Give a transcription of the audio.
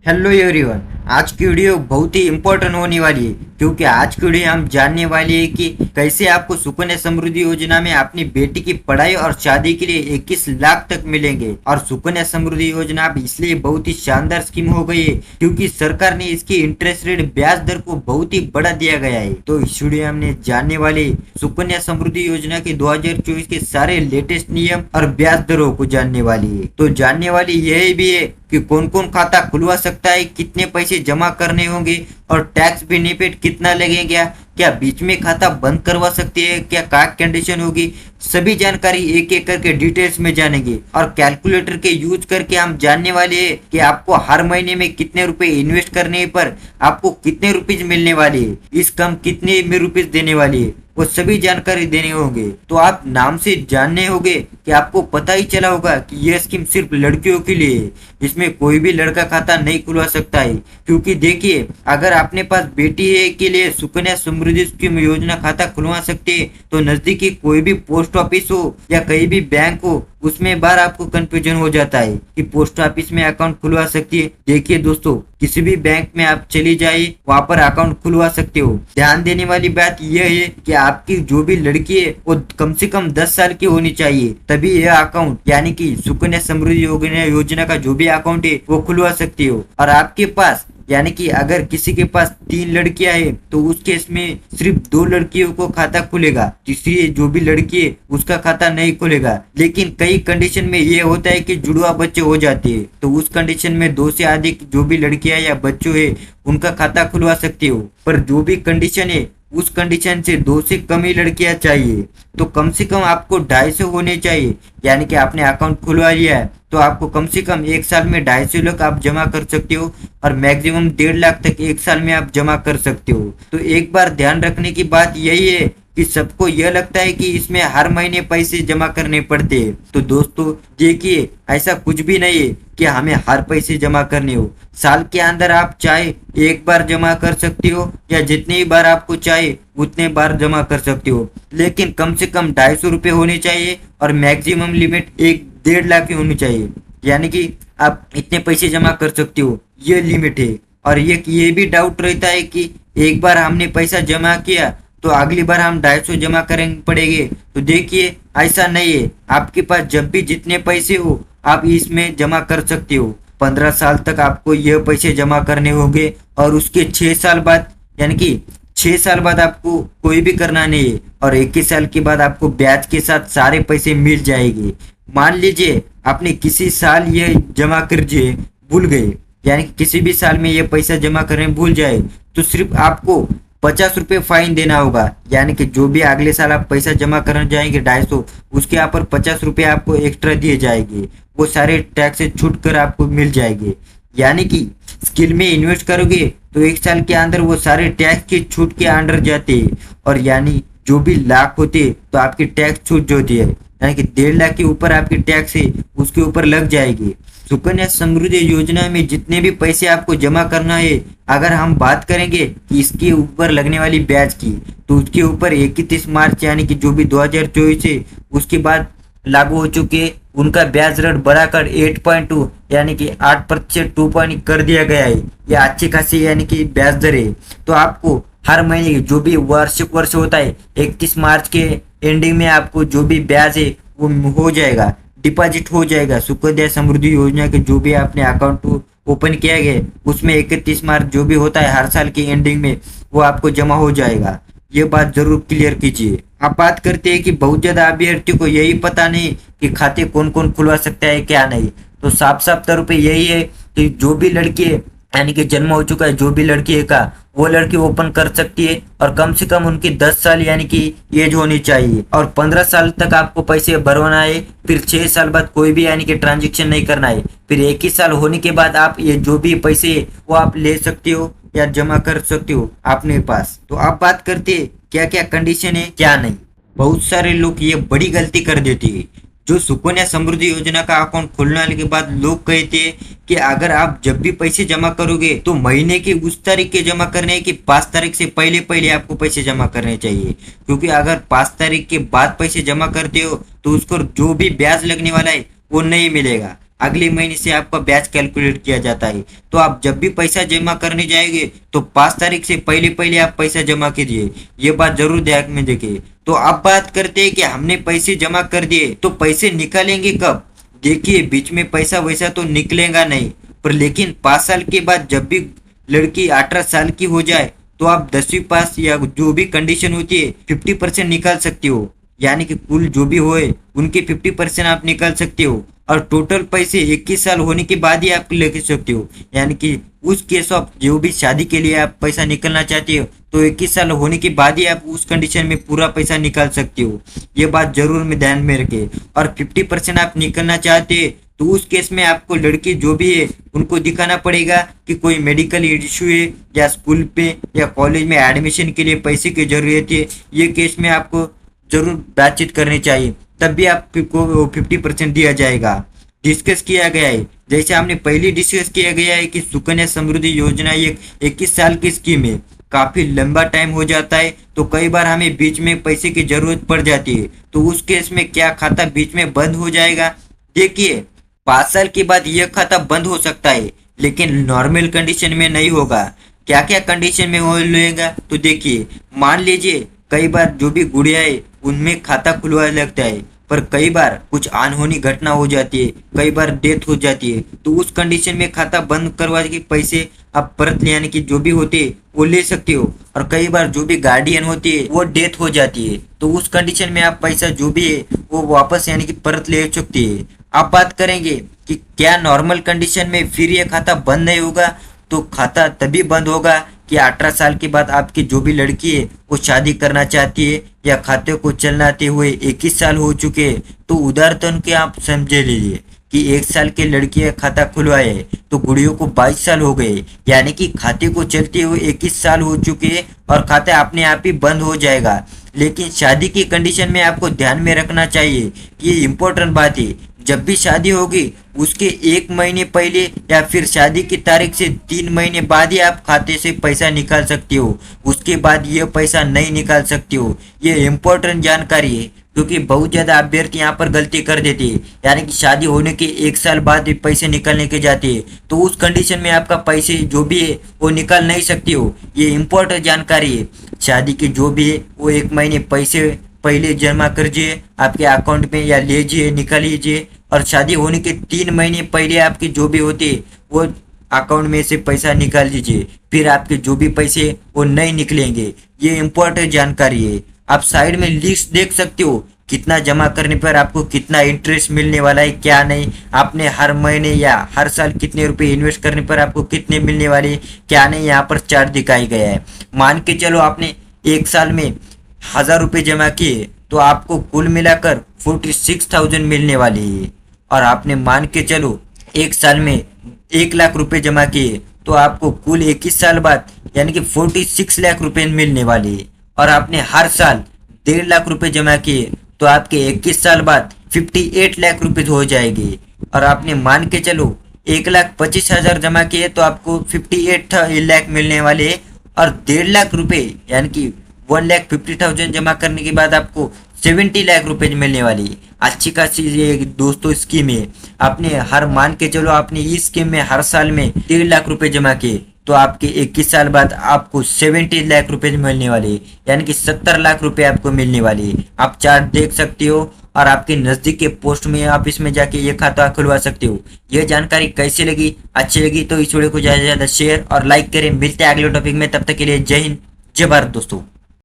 Hello everyone. आज की video बहुत ही इम्पोर्टेंट होने वाली है क्योंकि आज की वीडियो हम जानने वाले हैं कि कैसे आपको सुकन्या समृद्धि योजना में अपनी बेटी की पढ़ाई और शादी के लिए 21 लाख तक मिलेंगे। और सुकन्या समृद्धि योजना अब इसलिए बहुत ही शानदार स्कीम हो गई है क्योंकि सरकार ने इसकी इंटरेस्ट रेट ब्याज दर को बहुत ही बढ़ा दिया गया है। तो इस वीडियो हमने जानने वाले सुकन्या समृद्धि योजना के 2024 के सारे लेटेस्ट नियम और ब्याज दरों को जानने वाली है। तो जानने वाली यही भी है कि कौन कौन खाता खुलवा सकता है, कितने पैसे जमा करने होंगे और टैक्स बेनिफिट कितना लगेगा, क्या बीच में खाता बंद करवा सकते हैं, क्या कंडीशन होगी, सभी जानकारी एक एक करके डिटेल्स में जानेंगे। और कैलकुलेटर के यूज करके हम जानने वाले हैं कि आपको हर महीने में कितने रुपए इन्वेस्ट करने पर आपको कितने रुपीज मिलने वाले है, इस कम कितने में रुपीज देने वाली है, वो सभी जानकारी देने होंगे। तो आप नाम से जानने होंगे कि आपको पता ही चला होगा कि यह स्कीम सिर्फ लड़कियों के लिए है, इसमें कोई भी लड़का खाता नहीं खुलवा सकता है। क्योंकि देखिए, अगर अपने पास बेटी है के लिए सुकन्या समृद्धि स्कीम योजना खाता खुलवा सकते हैं तो नजदीकी कोई भी पोस्ट ऑफिस हो या कहीं भी बैंक हो उसमें बार आपको कंफ्यूजन हो जाता है कि पोस्ट ऑफिस में अकाउंट खुलवा सकती है। देखिए दोस्तों, किसी भी बैंक में आप चली जाइए, वहाँ पर अकाउंट खुलवा सकते हो। ध्यान देने वाली बात यह है कि आपकी जो भी लड़की है वो कम से कम 10 साल की होनी चाहिए, तभी यह अकाउंट यानी कि सुकन्या समृद्धि योजना का जो भी अकाउंट है वो खुलवा सकती हो। और आपके पास यानी कि अगर किसी के पास 3 लड़कियां हैं तो उस केस में सिर्फ 2 लड़कियों को खाता खुलेगा, तीसरी जो भी लड़की है उसका खाता नहीं खुलेगा। लेकिन कई कंडीशन में ये होता है कि जुड़वा बच्चे हो जाते हैं, तो उस कंडीशन में 2 से अधिक जो भी लड़कियां या बच्चों है उनका खाता खुलवा सकते हो। पर जो भी कंडीशन है उस कंडीशन से 2 से कम ही लड़कियां चाहिए, तो कम से कम आपको 250 होने चाहिए। यानी कि आपने अकाउंट खुलवा लिया है तो आपको कम से कम 1 साल में 250 लाख आप जमा कर सकते हो और मैक्सिमम 1.5 लाख तक 1 साल में आप जमा कर सकते हो। तो एक बार ध्यान रखने की बात यही है कि सबको यह लगता है कि इसमें हर महीने पैसे जमा करने पड़ते हैं। तो दोस्तों देखिए, ऐसा कुछ भी नहीं है कि हमें हर पैसे जमा करने हो। साल के अंदर आप चाहे एक बार जमा कर सकते हो या जितनी बार आपको चाहे उतने बार जमा कर सकते हो, लेकिन कम से कम 250 रुपये होने चाहिए और मैक्सिमम लिमिट 1.5 लाख की होनी चाहिए। यानी कि आप इतने पैसे जमा कर सकते हो, ये लिमिट है। और ये भी डाउट रहता है कि एक बार हमने पैसा जमा किया तो अगली बार हम 250 जमा करेंगे पड़ेंगे। तो देखिए, ऐसा नहीं है। आपके पास जब भी जितने पैसे हो आप इसमें जमा कर सकते हो। 15 साल तक आपको ये पैसे जमा करने होंगे और उसके 6 साल बाद यानी कि 6 साल बाद आपको कोई भी करना नहीं है और 21 साल के बाद आपको ब्याज के साथ सारे पैसे मिल जाएंगे। मान लीजिए आपने किसी साल ये जमा कर भूल गए, यानी कि किसी भी साल में ये पैसा जमा करने भूल जाए तो सिर्फ आपको 50 रुपये फाइन देना होगा। यानी कि जो भी अगले साल आप पैसा जमा करने जाएंगे 250, उसके यहाँ पर 50 रुपये आपको एक्स्ट्रा दिए जाएंगे, वो सारे टैक्स से छूट कर आपको मिल जाएंगे। यानी कि स्किल में इन्वेस्ट करोगे तो 1 साल के अंदर वो सारे टैक्स की छूट के अंडर जाते हैं और यानी जो भी लाख होते तो आपकी टैक्स छूट जो होती है, यानी कि 1.5 लाख के ऊपर आपकी टैक्स है उसके ऊपर लग जाएगी। सुकन्या समृद्धि योजना में जितने भी पैसे आपको जमा करना है, अगर हम बात करेंगे कि इसके ऊपर लगने वाली ब्याज की, तो उसके ऊपर 31 मार्च यानी कि जो भी 2024 है उसके बाद लागू हो चुके उनका ब्याज दर बढ़ाकर 8.2 यानी कि 8% 2 पॉइंट कर दिया गया है। यह अच्छी खासी यानी कि ब्याज दर है। तो आपको हर महीने जो भी वार्षिक वर्ष होता है 31 मार्च के एंडिंग में आपको जो भी ब्याज है वो हो जाएगा, डिपॉजिट हो जाएगा। सुकन्या समृद्धि योजना के जो भी आपने अकाउंट ओपन किया गया उसमें 31 मार्च जो भी होता है हर साल की एंडिंग में वो आपको जमा हो जाएगा। ये बात जरूर क्लियर कीजिए। अब बात करते हैं कि बहुत ज्यादा अभ्यर्थियों को यही पता नहीं कि खाते कौन कौन खुलवा सकता है क्या नहीं। तो साफ साफ तौर पे यही है कि जो भी लड़की है यानी कि जन्म हो चुका है जो भी लड़की है का, वो लड़की ओपन कर सकती है और कम से कम उनकी 10 साल यानी कि एज होनी चाहिए और 15 साल तक आपको पैसे भरवाना है। फिर 6 साल बाद कोई भी यानी कि ट्रांजेक्शन नहीं करना है। फिर 21 साल होने के बाद आप ये जो भी पैसे है वो आप ले सकते हो या जमा कर सकते हो अपने पास। तो आप बात करते हैं क्या क्या कंडीशन है क्या नहीं। बहुत सारे लोग ये बड़ी गलती कर देते हैं। जो सुकन्या समृद्धि योजना का अकाउंट खोलने के बाद लोग कहते हैं कि अगर आप जब भी पैसे जमा करोगे तो महीने की उस तारीख के जमा करने हैं कि 5 तारीख से पहले पहले आपको पैसे जमा करने चाहिए। क्योंकि अगर 5 तारीख के बाद पैसे जमा करते हो तो उसको जो भी ब्याज लगने वाला है वो नहीं मिलेगा। अगले महीने से आपका ब्याज कैलकुलेट किया जाता है। तो आप जब भी पैसा जमा करने जाएंगे तो 5 तारीख से पहले पहले आप पैसा जमा कीजिए, ये बात जरूर ध्यान में देखिए। तो अब बात करते हैं कि हमने पैसे जमा कर दिए तो पैसे निकालेंगे कब। देखिए बीच में पैसा वैसा तो निकलेगा नहीं, पर लेकिन 5 साल के बाद जब भी लड़की 18 साल की हो जाए तो आप 10वीं पास या जो भी कंडीशन होती है 50% निकाल सकते हो, यानी कि कुल जो भी होए उनके 50% आप निकाल सकते हो। और टोटल पैसे 21 साल होने के बाद ही आप ले सकते हो, यानी कि उस केस ऑफ जो भी शादी के लिए आप पैसा निकलना चाहते हो तो 21 साल होने के बाद ही आप उस कंडीशन में पूरा पैसा निकाल सकते हो, ये बात जरूर में ध्यान में रखें। और 50% आप निकलना चाहते हैं तो उस केस में आपको लड़की जो भी है उनको दिखाना पड़ेगा कि कोई मेडिकल इश्यू है या स्कूल पे या कॉलेज में एडमिशन के लिए पैसे की जरूरत है, ये केस में आपको जरूर बातचीत करनी चाहिए, तब भी आपको 50% दिया जाएगा। डिस्कस किया गया है, जैसे हमने पहले डिस्कस किया गया है कि सुकन्या समृद्धि योजना एक 21 साल की स्कीम है, काफी लंबा टाइम हो जाता है तो कई बार हमें बीच में पैसे की जरूरत पड़ जाती है, तो उस केस में क्या खाता बीच में बंद हो जाएगा। देखिए 5 साल के बाद यह खाता बंद हो सकता है, लेकिन नॉर्मल कंडीशन में नहीं होगा। क्या क्या कंडीशन में हो लेगा तो देखिए, मान लीजिए कई बार जो भी गुड़िया है उनमें खाता खुलवा लगता है, पर कई बार कुछ अनहोनी घटना हो जाती है, कई बार डेथ हो जाती है, तो उस कंडीशन में खाता बंद करवा के पैसे आप परत ले, यानी कि जो भी होते हैं वो ले सकते हो। और कई बार जो भी गार्डियन होती है वो डेथ हो जाती है, तो उस कंडीशन में आप पैसा जो भी है वो वापस यानी कि परत ले सकते हैं। आप बात करेंगे कि क्या नॉर्मल कंडीशन में फिर ये खाता बंद नहीं होगा, तो खाता तभी बंद होगा कि 18 साल के बाद आपकी जो भी लड़की है वो शादी करना चाहती है या खाते को चलाते हुए 21 साल हो चुके हैं, तो उदाहरण के आप समझे लीजिए कि 1 साल के लड़की का खाता खुलवाए है तो गुड़ियों को 22 साल हो गए, यानी कि खाते को चलते हुए 21 साल हो चुके हैं और खाता अपने आप ही बंद हो जाएगा। लेकिन शादी की कंडीशन में आपको ध्यान में रखना चाहिए कि ये इम्पोर्टेंट बात है, जब भी शादी होगी उसके 1 महीने पहले या फिर शादी की तारीख से 3 महीने बाद ही आप खाते से पैसा निकाल सकते हो, उसके बाद ये पैसा नहीं निकाल सकते हो। ये इम्पोर्टेंट जानकारी है, क्योंकि बहुत ज़्यादा अभ्यर्थी यहाँ पर गलती कर देते हैं, यानी कि शादी होने के 1 साल बाद पैसे निकालने के जाते हैं, तो उस कंडीशन में आपका पैसे जो भी है वो निकाल नहीं सकते हो। ये इम्पोर्टेंट जानकारी है, शादी के जो भी है वो 1 महीने पैसे पहले जमा करिए आपके अकाउंट में या लीजिए निकालिए, और शादी होने के 3 महीने पहले आपके जो भी होते वो अकाउंट में से पैसा निकाल लीजिए, फिर आपके जो भी पैसे वो नहीं निकलेंगे। ये इम्पोर्टेंट जानकारी है। आप साइड में लिस्ट देख सकते हो कितना जमा करने पर आपको कितना इंटरेस्ट मिलने वाला है, क्या नहीं, आपने हर महीने या हर साल कितने रुपए इन्वेस्ट करने पर आपको कितने मिलने वाले, क्या नहीं, यहाँ पर चार्ट दिखाई गया है। मान के चलो आपने 1 साल में 1000 रुपये जमा किए तो आपको कुल मिलाकर 46,000 मिलने वाली है। और आपने मान के चलो 1 साल में 1 लाख रुपए जमा किए तो आपको कुल 21 साल बाद यानी कि 46 लाख रुपए मिलने वाले है। और आपने हर साल 1.5 लाख रुपए जमा किए तो आपके 21 साल बाद 58 लाख रुपए हो जाएंगे। और आपने मान के चलो 1,25,000 जमा किए तो आपको 58 लाख मिलने वाले, और 1.5 लाख रुपए यानी कि 1,50,000 जमा करने के बाद आपको 70 लाख रुपए मिलने वाली। अच्छी खासी ये दोस्तों स्कीम है। आपने हर मान के चलो आपने इस स्कीम में हर साल में 1.5 लाख रुपए जमा किए तो आपके 21 साल बाद आपको 70 लाख रुपए मिलने वाले, यानी कि 70 लाख रुपए आपको मिलने वाले। आप चार्ट देख सकते हो और आपके नजदीक के पोस्ट में आप इसमें जाके ये खाता खुलवा सकते हो। यह जानकारी कैसी लगी, अच्छी लगी तो इस वीडियो को ज्यादा से ज्यादा शेयर और लाइक करें। मिलते हैं अगले टॉपिक में, तब तक के लिए जय हिंद जय भारत दोस्तों।